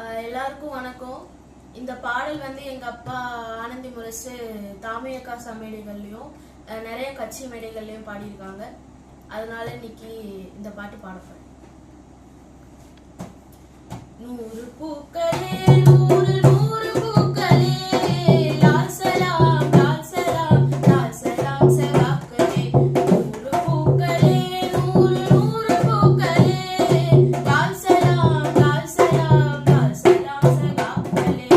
எல்லாருக்கும் வணக்கம். இந்த பாடல் எங்க அப்பா ஆனந்தி முரசு தாமியக்கா சமேடைகள்லயும் நிறைய கட்சி மேடைகள்லயும் பாடியிருக்காங்க. அதனால இன்னைக்கு இந்த பாட்டு பாடப்போறேன். 100 பூக்களே 100 100 பூக்களே லால் சலாம் லால் சலாம் லால் சலாம் செவாக்களே 100 பூக்களே 100 100 பூக்களே லால் சலாம் லால் சலாம் லால் சலாம் செவாக்களே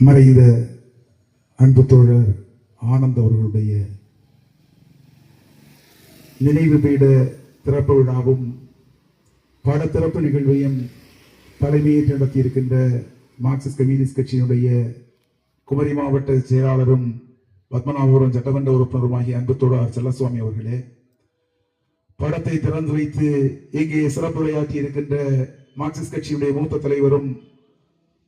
மறைந்த அன்பு தோழர் ஆனந்த் அவர்களுடைய நினைவு பீட திறப்பு விழாவும் படத்திறப்பு நிகழ்வையும் தலைமையேற்று நடத்தியிருக்கின்ற மார்க்சிஸ்ட் கம்யூனிஸ்ட் கட்சியினுடைய குமரி மாவட்ட செயலாளரும் பத்மநாபபுரம் சட்டமன்ற உறுப்பினருமாகிய அன்பு தோழர் செல்லசுவாமி அவர்களே, படத்தை திறந்து வைத்து இங்கே சிறப்புரையாற்றி இருக்கின்ற மார்க்சிஸ்ட் கட்சியுடைய மூத்த தலைவரும்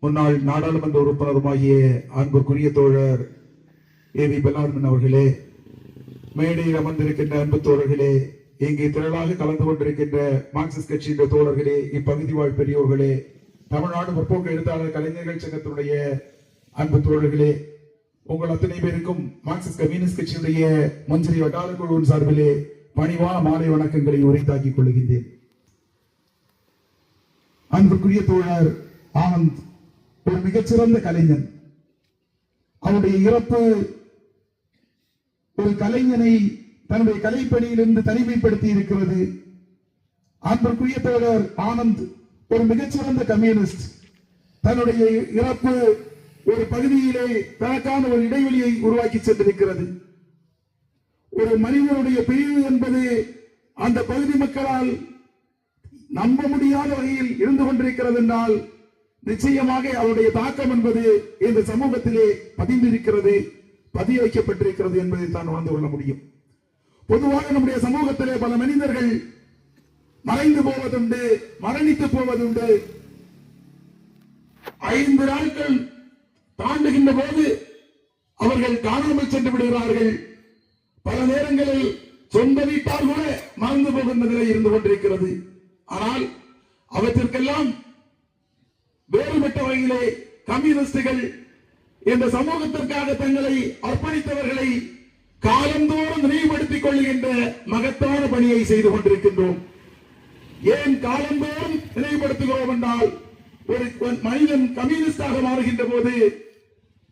முன்னாள் நாடாளுமன்ற உறுப்பினருமாகிய அன்புக்குரிய தோழர் ஏவி பெல்லார்மன் அவர்களே, மேடையில் அமர்ந்திருக்கின்ற அன்பு தோழர்களே, இங்கே திரளாக கலந்து கொண்டிருக்கின்ற மார்க்சிஸ்ட் கட்சியின் தோழர்களே, இப்பகுதி வாழ் பெரியோர்களே, தமிழ்நாடு முற்போக்கு எழுத்தாளர் கலைஞர்கள் சங்கத்தினுடைய அன்பு தோழர்களே, உங்கள் அத்தனை பேருக்கும் மார்க்சிஸ்ட் கம்யூனிஸ்ட் கட்சியுடைய மஞ்சரி வட்டார குழுவின் சார்பிலே பணிவான மாலை வணக்கங்களை உரைத்தாக்கிக் கொள்கின்றேன். அன்புக்குரிய தோழர் ஆனந்த் ஒரு மிகச்சிறந்த கலைஞன். அவருடைய இறப்பு ஒரு கலைஞனை தன்னுடைய கலைப்பணியிலிருந்து தனிமைப்படுத்தி இருக்கிறது. அன்புக்குரிய தோழர் ஆனந்த் ஒரு மிகச்சிறந்த கம்யூனிஸ்ட். தன்னுடைய இறப்பு ஒரு பகுதியிலே தனக்கான ஒரு இடைவெளியை உருவாக்கி சென்றிருக்கிறது. ஒரு மனிதனுடைய பிரிவு என்பது அந்த பகுதி மக்களால் நம்ப முடியாத வகையில் இருந்து கொண்டிருக்கிறது என்றால் நிச்சயமாக அவருடைய தாக்கம் என்பது இந்த சமூகத்திலே பதிந்திருக்கிறது, பதிய வைக்கப்பட்டிருக்கிறது என்பதை தான் உணர்ந்து கொள்ள முடியும். பொதுவாக நம்முடைய சமூகத்திலே பல மனிதர்கள் மறைந்து போவதுண்டு, மரணித்து போவதுண்டு. 5 நாட்கள் தாண்டுகின்ற போது அவர்கள் காணாமல் சென்று விடுகிறார்கள். பல நேரங்களில் சொந்த வீட்டார் கூட மறந்து போகின்ற நிலை இருந்து கொண்டிருக்கிறது. ஆனால் அவற்றிற்கெல்லாம் வேறுபட்ட வகையிலே கம்யூனிஸ்டுகள் இந்த சமூகத்திற்காக தங்களை அர்ப்பணித்தவர்களை காலந்தோறும் நினைவுபடுத்திக் கொள்கின்ற மகத்தான பணியை செய்து கொண்டிருக்கின்றோம். ஏன் காலந்தோறும் நினைவுபடுத்துகிறோம் என்றால், ஒரு மனிதன் கம்யூனிஸ்டாக மாறுகின்ற போது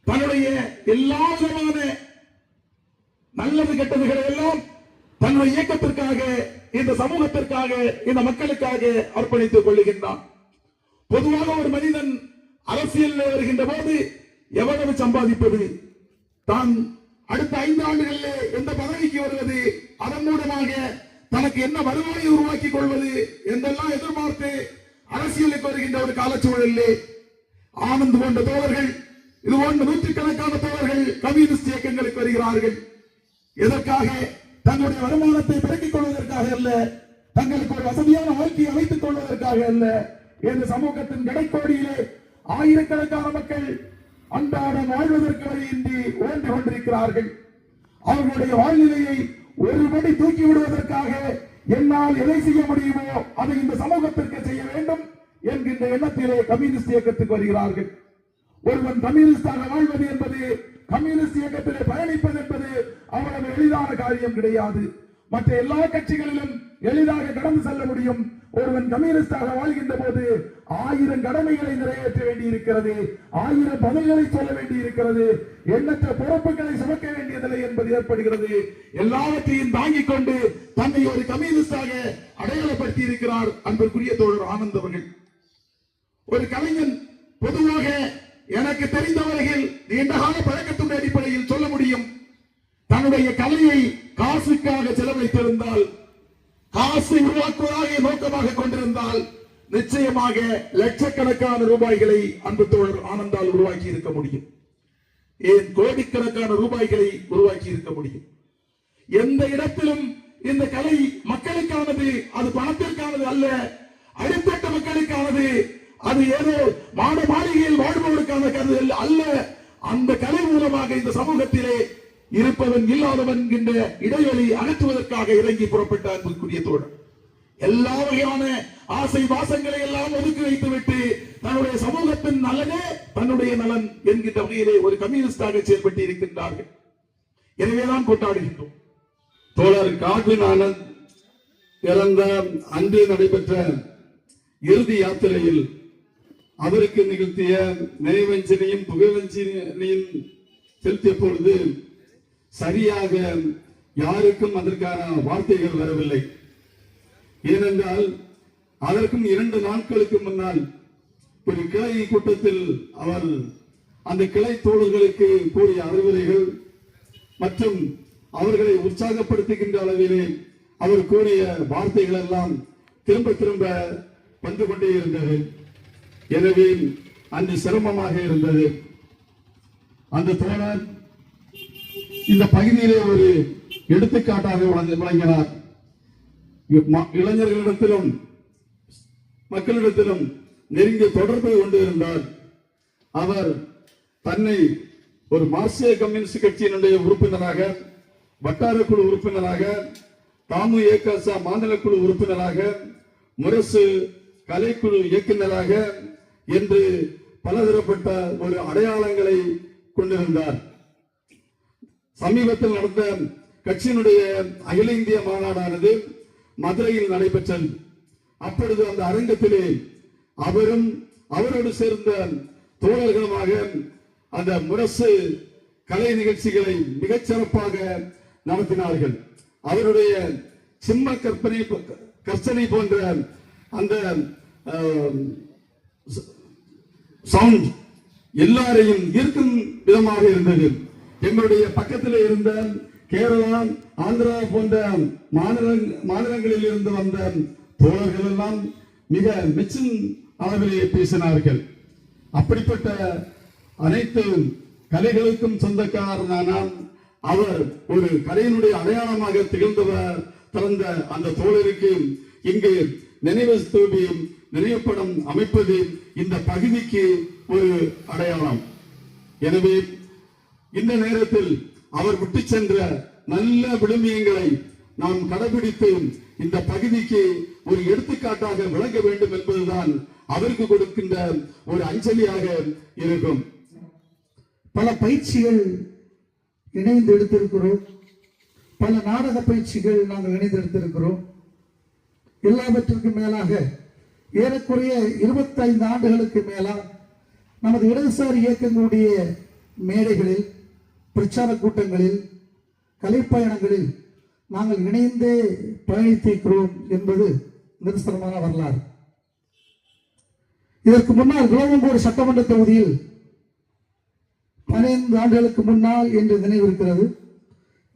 தன்னுடைய எல்லா விதமான நல்லது கெட்டதுகளை எல்லாம் தன்னுடைய இயக்கத்திற்காக, இந்த சமூகத்திற்காக, இந்த மக்களுக்காக அர்ப்பணித்துக் கொள்ளுகின்றான். பொதுவாக ஒரு மனிதன் அரசியல் வருகின்ற போது எவ்வளவு சம்பாதிப்பது, தான் அடுத்த 5 ஆண்டுகளிலே எந்த பதவிக்கு வருவது, அதன் மூலமாக தனக்கு என்ன வருவாயை உருவாக்கிக் கொள்வது என்றெல்லாம் எதிர்பார்த்து அரசியலுக்கு வருகின்ற ஒரு காலச்சூழலிலே ஆனந்த் போன்ற தோழர்கள், இது போன்ற நூற்றுக்கணக்கான தோழர்கள் கம்யூனிஸ்ட் இயக்கங்களுக்கு வருகிறார்கள். எதற்காக? தங்களுடைய வருமானத்தை பெருக்கிக் கொள்வதற்காக அல்ல, தங்களுக்கு ஒரு வசதியான வாழ்க்கையை அமைத்துக் கொள்வதற்காக அல்ல. இந்த சமூகத்தின் கடைக்கோடியிலே ஆயிரக்கணக்கான மக்கள் அன்றாடம் வாழ்வதற்கு வழியின்றி ஓய்ந்து கொண்டிருக்கிறார்கள். அவர்களுடைய வாழ்நிலையை ஒருபடி தூக்கி விடுவதற்காக என்னால் எதை செய்ய முடியுமோ அதை இந்த சமூகத்திற்கு செய்ய வேண்டும் என்கின்ற எண்ணத்திலே கம்யூனிஸ்ட் இயக்கத்துக்கு வருகிறார்கள். ஒருவன் கம்யூனிஸ்டாக வாழ்வது என்பது, கம்யூனிஸ்ட் இயக்கத்திலே பயணிப்பது என்பது அவ்வளவு எளிதான காரியம் கிடையாது. மற்ற எல்லா கட்சிகளிலும் எளிதாக கடந்து செல்ல முடியும். ஒருவன் கம்யூனிஸ்டாக வாழ்கின்ற போது 1000 கடமைகளை நிறைவேற்ற வேண்டி இருக்கிறது, 1000 பதில்களை சொல்ல வேண்டி இருக்கிறது, எண்ணற்ற பொறுப்புகளை சுமக்க வேண்டிய நிலை என்பது ஏற்படுகிறது. எல்லாவற்றையும் தாங்கிக் கொண்டு தன்னை ஒரு கம்யூனிஸ்டாக அடையாளப்படுத்தி இருக்கிறார் அன்பிற்குரிய தோழர் ஆனந்த் அவர்கள். ஒரு கலைஞன் பொதுவாக எனக்கு தெரிந்தவர்கள் நீண்டகால பழக்கத்தின் அடிப்படையில் சொல்ல முடியும், தன்னுடைய கலையை காசுக்காக செலவழித்திருந்தால், காசை உருவாக்குவதாக நோக்கமாக கொண்டிருந்தால் நிச்சயமாக லட்சக்கணக்கான ரூபாய்களை அன்பு தோழர் ஆனந்தால் உருவாக்கி இருக்க முடியும். ஏன் கோடிக்கணக்கான ரூபாய்களை உருவாக்கி இருக்க முடியும். எந்த இடத்திலும் இந்த கலை மக்களுக்கானது, அது பணத்திற்கானது அல்ல, அடித்தட்ட மக்களுக்கானது, அது ஏதோ மாட மாளிகையில் வாழ்பவருக்கான கருது அல்ல. அந்த கலை மூலமாக இந்த சமூகத்திலே இருப்பவன் இல்லாதவன் என்ற இடைவெளி அகற்றுவதற்காக இறங்கி புறப்பட்ட அன்புக்குரிய தோழர் எல்லா வகையான ஆசை வாசங்களை எல்லாம் ஒதுக்கி வைத்துவிட்டு தன்னுடைய சமூகத்தின் நலனே தன்னுடைய நலன் என்கின்ற வகையிலே ஒரு கம்யூனிஸ்டாக செயல்பட்டு இருக்கின்றார்கள். எனவேதான் கொண்டாடுகின்றோம். தோழர் காட்வின் ஆனந்த் இறந்த அன்று நடைபெற்ற இறுதி யாத்திரையில் அவருக்கு நிகழ்த்திய நினைவஞ்சலியும் புகழஞ்சலியும் செலுத்திய பொழுது சரியாக யாருக்கும் அதற்கான வார்த்தைகள் வரவில்லை. ஏனென்றால் அதற்கும் 2 நாட்களுக்கு முன்னால் ஒரு கிளை கூட்டத்தில் அவர் அந்த கிளை தோழர்களுக்கு கூறிய அறிவுரைகள் மற்றும் அவர்களை உற்சாகப்படுத்துகின்ற அளவிலே அவர் கூறிய வார்த்தைகள் எல்லாம் திரும்ப திரும்ப வந்து கொண்டே இருந்தது. எனவே அன்று சிரமமாக இருந்தது. அந்த தோழர் இந்த பகுதியிலே ஒரு எடுத்துக்காட்டாக விளங்கினார். இளைஞர்களிடத்திலும் மக்களிடத்திலும் நெருங்கிய தொடர்பை கொண்டு இருந்தார். அவர் தன்னை ஒரு மார்க்சிய கம்யூனிஸ்ட் கட்சியினுடைய உறுப்பினராக, வட்டார குழு உறுப்பினராக, தாமு ஏகாசா மாநில குழு உறுப்பினராக, முரசு கலைக்குழு இயக்குநராக என்று பலதரப்பட்ட ஒரு அடையாளங்களை கொண்டிருந்தார். சமீபத்தில் நடந்த கட்சியினுடைய அகில இந்திய மாநாடானது மதுரையில் நடைபெற்றது. அப்பொழுது அந்த அரங்கத்திலே அவரும் அவரோடு சேர்ந்த தோழர்களுமாக அந்த முரசு கலை நிகழ்ச்சிகளை மிகச் சிறப்பாக நடத்தினார்கள். அவருடைய சிம்ம கற்பனை போன்ற அந்த சவுண்ட் எல்லாரையும் ஈர்க்கும் விதமாக இருந்தது. எங்களுடைய பக்கத்தில் இருந்த கேரளா, ஆந்திரா போன்ற மாநிலங்களில் இருந்து வந்த தோழர்கள் எல்லாம் மிக மெச்சும் அளவிலே பேசினார்கள். அப்படிப்பட்ட அனைத்து கலைகளுக்கும் சொந்தக்காரனான அவர் ஒரு கலையினுடைய அடையாளமாக திகழ்ந்தவர். திறந்த அந்த தோழருக்கு இங்கு நினைவு ஸ்தூபியும் நினைவுப்படம் அமைப்பது இந்த பகுதிக்கு ஒரு அடையாளம். எனவே இந்த நேரத்தில் அவர் விட்டு சென்ற நல்ல விழுமியங்களை நாம் கடைபிடித்து இந்த பகுதிக்கு ஒரு எடுத்துக்காட்டாக விளங்க வேண்டும் என்பதுதான் அவருக்கு கொடுக்கின்ற ஒரு அஞ்சலியாக இருக்கும். பல பயிற்சிகள் இணைந்து எடுத்திருக்கிறோம். பல நாடக பயிற்சிகள் நாங்கள் இணைந்து எடுத்திருக்கிறோம். எல்லாவற்றிற்கும் மேலாக ஏறக்குறைய 25 ஆண்டுகளுக்கு மேலாக நமது இடதுசாரி இயக்கங்களுடைய மேடைகளில், பிரச்சார கூட்டங்களில், கலைப்பயணங்களில் நாங்கள் இணைந்தே பயணித்திருக்கிறோம் என்பது நிதர்சனமான வரலாறு. இதற்கு முன்னால் விளவங்கோடு சட்டமன்ற தொகுதியில் 15 ஆண்டுகளுக்கு முன்னால் என்று நினைவிருக்கிறது,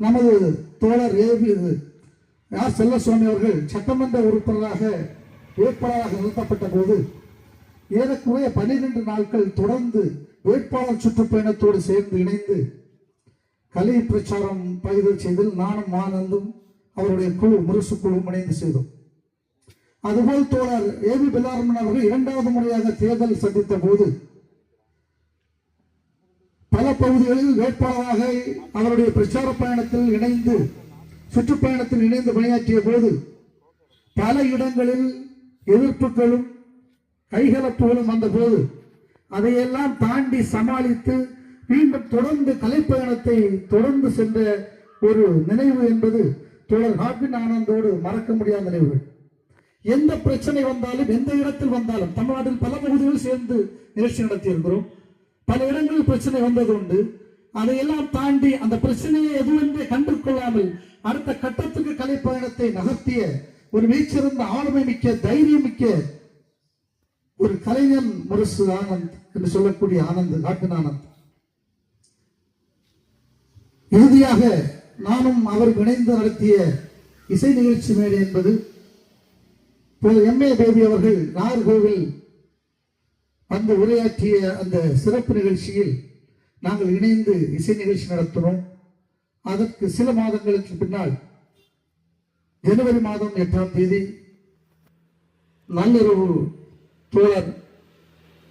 நமது தோழர் ஆர் செல்வசுவாமி அவர்கள் சட்டமன்ற உறுப்பினராக வேட்பாளராக நிறுத்தப்பட்ட போது ஏறக்குறைய 12 நாட்கள் தொடர்ந்து வேட்பாளர் சுற்றுப்பயணத்தோடு சேர்ந்து இணைந்து கலை பிரச்சாரம் பகிர்தல் செய்தல் நானும் ஆனந்தும் அவருடைய குழு முரசு குழு இணைந்து செய்தோம். அதுபோல் தோழர் ஏபி பெல்லாரமன் அவர்கள் 2வது முறையாக தேர்தல் சந்தித்த போது பல பகுதிகளில் வேட்பாளராக அவருடைய பிரச்சார பயணத்தில் இணைந்து சுற்றுப்பயணத்தில் இணைந்து பணியாற்றிய போது பல இடங்களில் எதிர்ப்புகளும் கைகலப்புகளும் வந்த போது அதையெல்லாம் தாண்டி சமாளித்து மீண்டும் தொடர்ந்து கலைப்பயணத்தை தொடர்ந்து சென்ற ஒரு நினைவு என்பது தோழர் ஹார்பின் ஆனந்தோடு மறக்க முடியாத நினைவுகள். எந்த பிரச்சனை வந்தாலும் எந்த இடத்தில் வந்தாலும் தமிழ்நாட்டில் பல பகுதிகளில் சேர்ந்து நிகழ்ச்சி நடத்தி இருக்கிறோம். பல இடங்களில் பிரச்சனை வந்தது உண்டு. அதையெல்லாம் தாண்டி அந்த பிரச்சனையை எதுவென்றே கண்டு கொள்ளாமல் அடுத்த கட்டத்துக்கு கலைப்பயணத்தை நகர்த்திய ஒரு மிகச்சிறந்த ஆளுமை மிக்க தைரியம் மிக்க ஒரு கலைஞன் முரசு ஆனந்த் என்று சொல்லக்கூடிய ஆனந்த் ஹார்பின் ஆனந்த். இறுதியாக நானும் அவர் இணைந்து நடத்திய இசை நிகழ்ச்சி மேடை என்பது எம்.ஏ. பேபி அவர்கள் நாகர்கோவில் வந்து உரையாற்றிய அந்த சிறப்பு நிகழ்ச்சியில் நாங்கள் இணைந்து இசை நிகழ்ச்சி நடத்தினோம். அதற்கு சில மாதங்களுக்கு பின்னால் ஜனவரி மாதம் 8ஆம் தேதி நள்ளிரவு தோழர்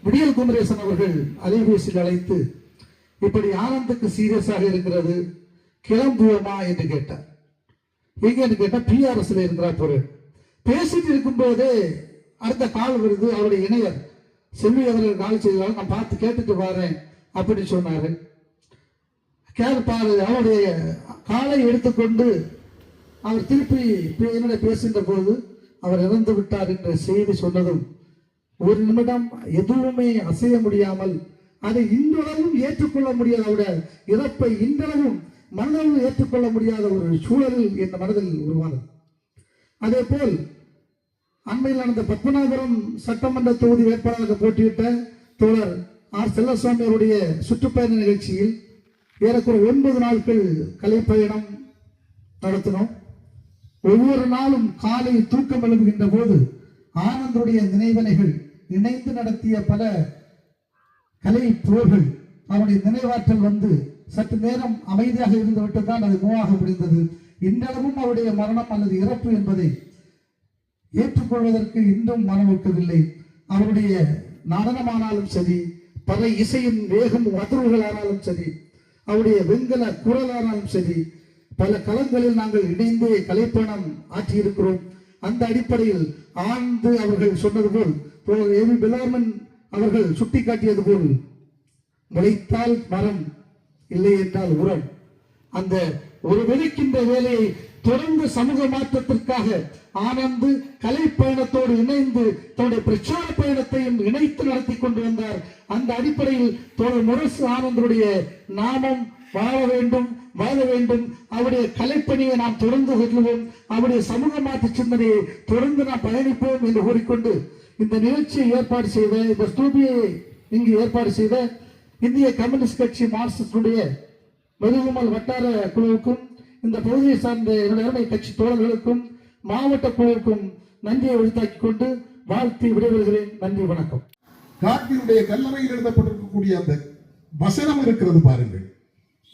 விடியல் குமரேசன் அவர்கள் அலைபேசியில் அழைத்து இப்படி ஆனந்துக்கு சீரியஸாக இருக்கிறது, கிளம்புவோமா என்று கேட்டார். எங்கன்னு கேட்டா PRS இருக்கிறார். பொருள் பேசிட்டு இருக்கும் போதே அடுத்த கால் வருது. அவருடைய இணையர் செல்வி அவர்கள் கால் செய்தாலும் நான் பார்த்து கேட்டுட்டு வரேன் அப்படின்னு சொன்னாரு. கேட்பாரு. அவருடைய காலை எடுத்துக்கொண்டு அவர் திருப்பி என்னுடைய பேசுகின்ற போது அவர் இறந்து விட்டார் என்ற செய்தி சொன்னதும் ஒரு நிமிடம் எதுவுமே அசைய முடியாமல் அதை இன்றளவும் ஏற்றுக்கொள்ள முடியாத அவருடைய இறப்பை இன்றளவும் மனதில் ஏற்றுக்கொள்ள முடியாத ஒரு சூழலில் என் மனதில் உருவானது. அதே போல் அண்மையில் நடந்த பத்மநாபபுரம் சட்டமன்ற தொகுதி வேட்பாளராக போட்டியிட்ட தோழர் ஆர் செல்லசுவாமி அவருடைய சுற்றுப்பயண நிகழ்ச்சியில் ஏறக்குறை 9 நாட்கள் கலைப்பயணம் நடத்தினோம். ஒவ்வொரு நாளும் காலை தூக்கம் எழுப்புகின்ற போது ஆனந்துடைய நினைவனைகள் இணைந்து நடத்திய பல கலை போர்கள் அவருடைய நினைவாற்றல் வந்து சற்று நேரம் அமைதியாக இருந்து விட்டுதான் அது மூவாக முடிந்தது. இன்றளவும் அவருடைய மரணம் அல்லது இறப்பு என்பதை ஏற்றுக்கொள்வதற்கு இன்னும் மனமொக்கவில்லை. அவருடைய நடனமானாலும் சரி, பல இசையின் வேகம் அதிர்வுகளானாலும் சரி, அவருடைய வெண்கல குரலானாலும் சரி, பல களங்களில் நாங்கள் இணைந்தே கலைப்பயணம் ஆற்றியிருக்கிறோம். அந்த அடிப்படையில் ஆழ்ந்து அவர்கள் சொன்னது போல் ஏபி பெல்லாரமன் அவர்கள் சுட்டிக்காட்டியது போல் முளைத்தால் மரம், இல்லை என்றால் உரம். அந்த ஒரு விதைக்கின்ற வேலையை தொடர்ந்து சமூக மாற்றத்திற்காக ஆனந்து கலை பயணத்தோடு இணைந்து தன்னுடைய பிரச்சார பயணத்தையும் இணைத்து நடத்தி கொண்டு வந்தார். அந்த அடிப்படையில் தோழர் முரசு ஆனந்தருடைய நாமம் வாழ வேண்டும், வாழ வேண்டும். அவருடைய கலைப்பணியை நாம் தொடர்ந்து கொள்வோம். அவருடைய சமூக மாற்ற சிந்தனையை தொடர்ந்து நாம் பயணிப்போம் என்று கூறிக்கொண்டு இந்த நிகழ்ச்சியை ஏற்பாடு செய்த, இந்த ஸ்தூபியை இங்கு ஏற்பாடு செய்த இந்திய கம்யூனிஸ்ட் கட்சி மார்க்சிஸ்டுடைய மெருகுமல் வட்டார குழுவுக்கும் இந்த பகுதியை சார்ந்த என்னுடைய கட்சி தோழர்களுக்கும் மாவட்ட குழுவுக்கும் நன்றியை உரித்தாக்கிக் கொண்டு வாழ்த்தி விடைபெறுகிறேன். நன்றி, வணக்கம். காட்டினுடைய கல்லறையில் எழுதப்பட்டிருக்கக்கூடிய அந்த வசனம் இருக்கிறது பாருங்கள்,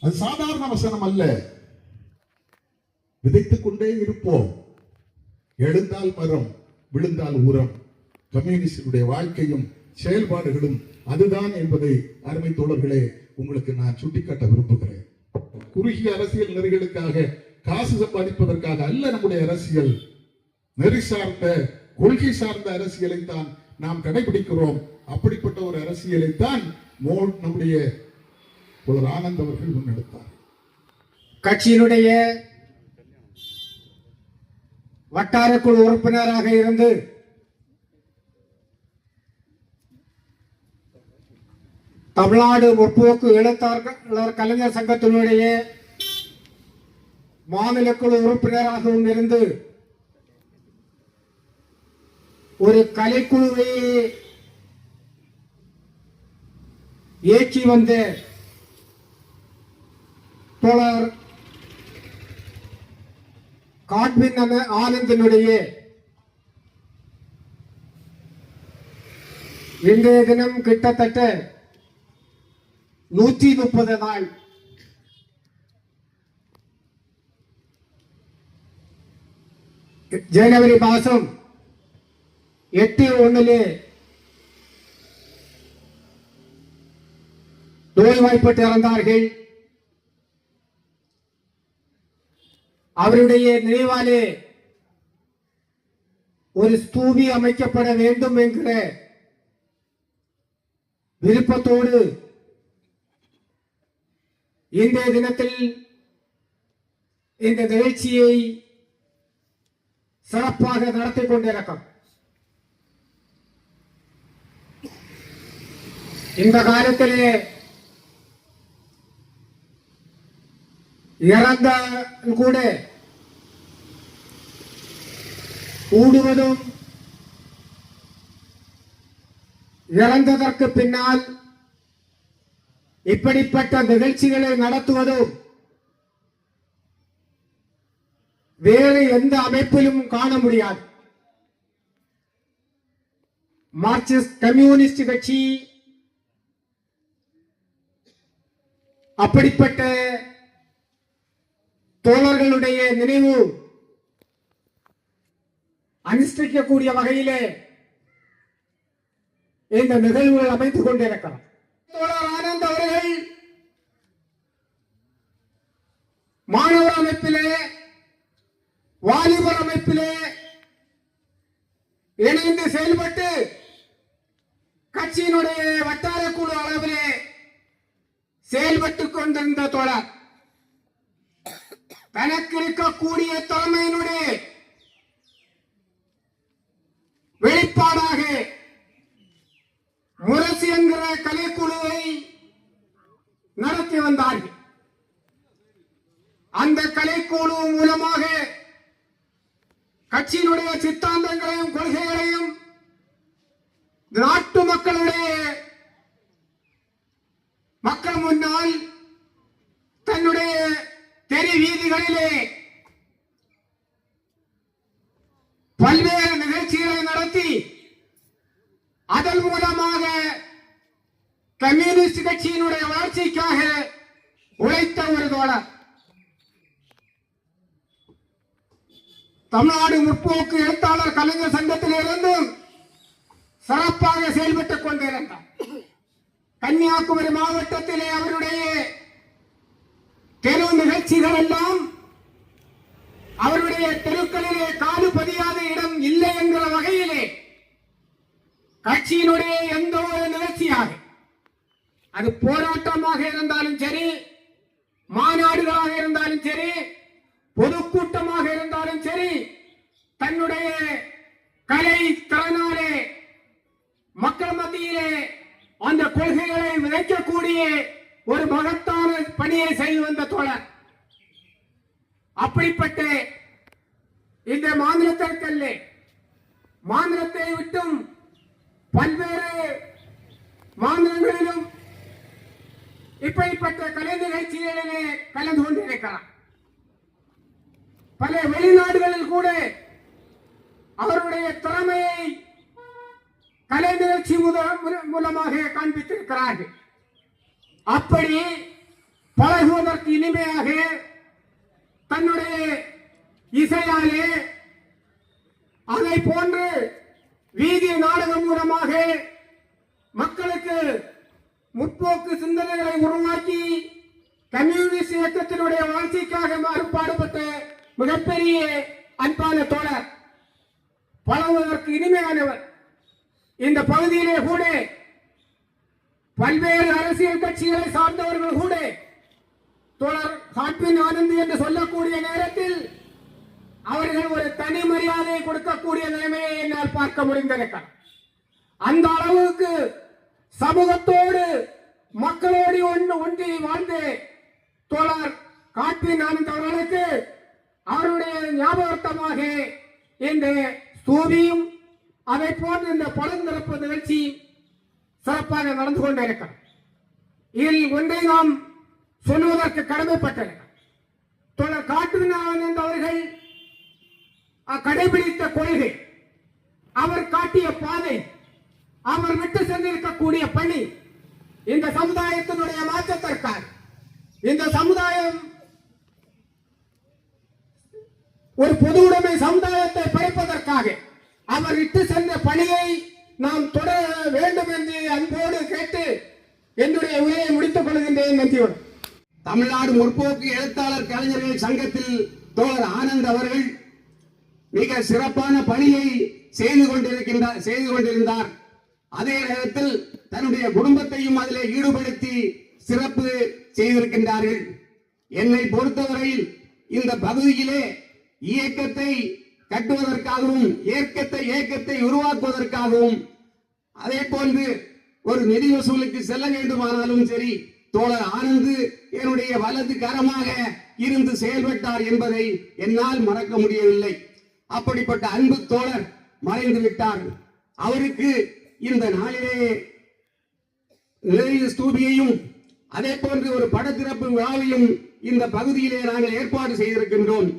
அது சாதாரண வசனம் அல்ல. விதைத்துக் கொண்டே இருப்போம், எழுந்தால் மரம், விழுந்தால் உரம். கம்யூனிஸ்டுடைய வாழ்க்கையும் செயல்பாடுகளும் அதுதான் என்பதை அருமை தோழர்களே உங்களுக்கு நான் சுட்டிக்காட்ட விரும்புகிறேன். குறுகிய அரசியல் நெறிகளுக்காக, காசு சம்பாதிப்பதற்காக அல்ல நம்முடைய அரசியல். நெறி சார்ந்த, கொள்கை சார்ந்த அரசியலை தான் நாம் கடைபிடிக்கிறோம். அப்படிப்பட்ட ஒரு அரசியலை தான் நம்முடைய தோழர் ஆனந்த் அவர்கள் முன்னெடுத்தார். கட்சியினுடைய வட்டார குழு உறுப்பினராக இருந்து தமிழ்நாடு முற்போக்கு எழுத்தாளர் கலைஞர் சங்கத்தினுடைய மாநில குழு உறுப்பினராகவும் இருந்து ஒரு கலைக்குழுவை இயக்கி வந்த தோழர் காட்வின் ஆனந்தினுடைய இன்றைய தினம் கிட்டத்தட்ட 130 நாள் ஜனவரி மாதம் 8/1 நோய்வாய்ப்பட்டு இறந்தார்கள். அவருடைய நினைவாலே ஒரு ஸ்தூபி அமைக்கப்பட வேண்டும் என்கிற விருப்பத்தோடு இந்த தினத்தில் இந்த நிகழ்ச்சியை சிறப்பாக நடத்தி கொண்டிருக்கிறோம். இந்த காலத்திலே இறந்த கூட கூடுவதும் இறந்ததற்கு பின்னால் இப்படிப்பட்ட நிகழ்ச்சிகளை நடத்துவதும் வேறு எந்த அமைப்பிலும் காண முடியாது. மார்க்சிஸ்ட் கம்யூனிஸ்ட் கட்சி அப்படிப்பட்ட தோழர்களுடைய நினைவு அனுஷ்டிக்கக்கூடிய வகையிலே இந்த நிகழ்வுகள் அமைத்துக் கொண்டிருக்கிறார். தோழர் ஆனந்த் அவர்கள் மாணவர் அமைப்பிலே, வாலிபர் அமைப்பிலே இணைந்து செயல்பட்டு கட்சியினுடைய வட்டார குழு அளவிலே செயல்பட்டுக் கொண்டிருந்த தோழர் தனக்கு இருக்கக்கூடிய தலைமையினுடைய வெளிப்பாடாக முரசு என்கிற கலைக்குழுவை நடத்தி வந்தார்கள். அந்த கலைக்குழு மூலமாக கட்சியினுடைய சித்தாந்தங்களையும் கொள்கைகளையும் நாட்டு மக்கள் முன்னால் தன்னுடைய தெரு வீதிகளிலே பல்வேறு நிகழ்ச்சிகளை நடத்தி அதன் மூலமாக கம்யூனிஸ்ட் கட்சியினுடைய வளர்ச்சிக்காக உழைத்த ஒரு தோழர். தமிழ்நாடு முற்போக்கு எழுத்தாளர் கலைஞர் சங்கத்திலிருந்தும் சிறப்பாக செயல்பட்டுக் கொண்டிருந்தார். கன்னியாகுமரி மாவட்டத்திலே அவருடைய தெரு நிகழ்ச்சிகள் எல்லாம் அவருடைய தெருக்களிலே காலு பதியாத இடம் இல்லை என்கிற வகையிலே கட்சியினுடைய எந்த ஒரு நிகழ்ச்சியாக, அது போராட்டமாக இருந்தாலும் சரி, மாநாடுகளாக இருந்தாலும் சரி, பொதுக்கூட்டமாக இருந்தாலும் சரி, தன்னுடைய கலை திறனாலே மக்கள் மத்தியிலே அந்த கொள்கைகளை விதைக்கக்கூடிய ஒரு மகத்தான பணியை செய்து வந்த தோழர். அப்படிப்பட்ட இந்த மாநிலத்திற்கல்ல, மாநிலத்தை விட்டும் பல்வேறு மாநிலங்களிலும் இப்படிப்பட்ட கலை நிகழ்ச்சிகளிலே கலந்து கொண்டிருக்கிறார். பல வெளிநாடுகளில் கூட அவருடைய திறமையை கலை நிகழ்ச்சி மூலமாக காண்பித்திருக்கிறார்கள். அப்படி பழகுவதற்கு இனிமையாக தன்னுடைய இசையாலே, அதை போன்று வீதி நாடகம் மூலமாக மக்களுக்கு முற்போக்கு சிந்தனைகளை உருவாக்கி கம்யூனிஸ்ட் இயக்கத்தினுடைய வளர்ச்சிக்காக பாடுபட்ட மிகப்பெரிய அன்பான தோழர், பழகுவதற்கு இனிமையானவர். இந்த பகுதியிலே கூட பல்வேறு அரசியல் கட்சிகளை சார்ந்தவர்கள் கூட தோழர் காட்பின் ஆனந்த் என்று சொல்லக்கூடிய நேரத்தில் அவர்கள் ஒரு தனி மரியாதையை கொடுக்கக்கூடிய நிலைமையை என்னால் பார்க்க முடிந்திருக்கிறார். அந்த அளவுக்கு சமூகத்தோடு மக்களோடு ஒன்றி வாழ்ந்து தோழர் காட்பின் ஆனந்த் அவர்களுக்கு அவருடைய ஞாபகார்த்தமாக இந்த ஸ்தூபியும் அதை போன்ற இந்த படம் திறப்பு நிகழ்ச்சி சிறப்பாக நடந்து கொண்டிருக்கிறது. இதில் ஒன்றை நாம் சொல்வதற்கு கடமைப்பட்டிருக்கிறார். தோழர் காட்பின் ஆனந்த் அவர்கள் கடைபிடித்த கொள்கை, அவர் காட்டிய பாதை, அவர் விட்டு சென்றிருக்கக்கூடிய பணி இந்த சமுதாயத்தினுடைய மாற்றத்திற்காக, இந்த சமுதாயம் ஒரு பொது உடைமை சமுதாயத்தை படைப்பதற்காக அவர் இட்டு சென்ற பணியை நாம் தொடர வேண்டும் என்று அன்போடு கேட்டு என்னுடைய உரையை முடித்துக் கொள்கின்றேன். நன்றியுடன். தமிழ்நாடு முற்போக்கு எழுத்தாளர் கலைஞர்கள் சங்கத்தில் தோழர் ஆனந்த் அவர்கள் மிக சிறப்பான பணியை செய்து கொண்டிருந்தார். அதே நேரத்தில் தன்னுடைய குடும்பத்தையும் அதிலே ஈடுபடுத்தி சிறப்பு செய்திருக்கின்றார்கள். என்னை பொறுத்தவரையில் இந்த பகுதியிலே இயக்கத்தை கட்டுவதற்காகவும் இயக்கத்தை உருவாக்குவதற்காகவும் அதே போன்று ஒரு நிதி வசூலுக்கு செல்ல வேண்டுமானாலும் சரி தோழர் ஆனந்த் என்னுடைய வலது கரமாக இருந்து செயல்பட்டார் என்பதை என்னால் மறக்க முடியவில்லை. அப்படிப்பட்ட அன்பு தோழர் மறைந்து விட்டார். அவருக்கு இந்த நாளிலே நினைவு ஸ்தூபியையும் அதே போன்று ஒரு படத்திறப்பு விழாவையும் இந்த பகுதியிலே நாங்கள் ஏற்பாடு செய்திருக்கின்றோம்.